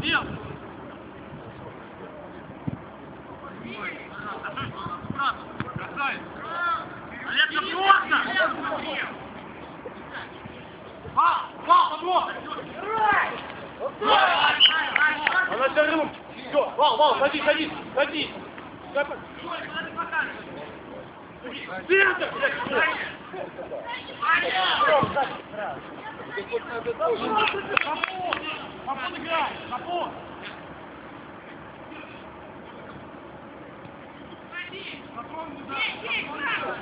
Бил! Красавец! Олег, просто! Вал, подвод! Она за рум! Все, Вал, садись! Центр! Попон играй! Попон!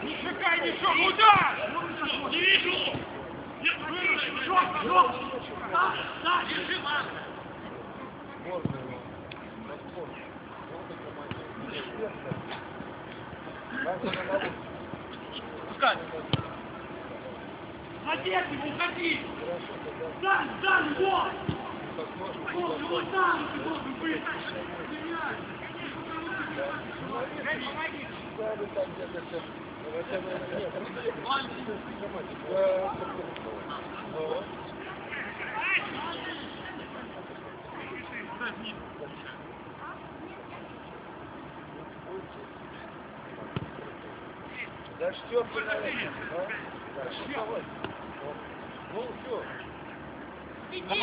Не шикай, ничего! Удар! Не вижу! Да, держи, ладно! Пускай! Молодец, уходи! Дан, вот! Вот там ты должен быть! Помоги! Да что ты, ну все. Иди!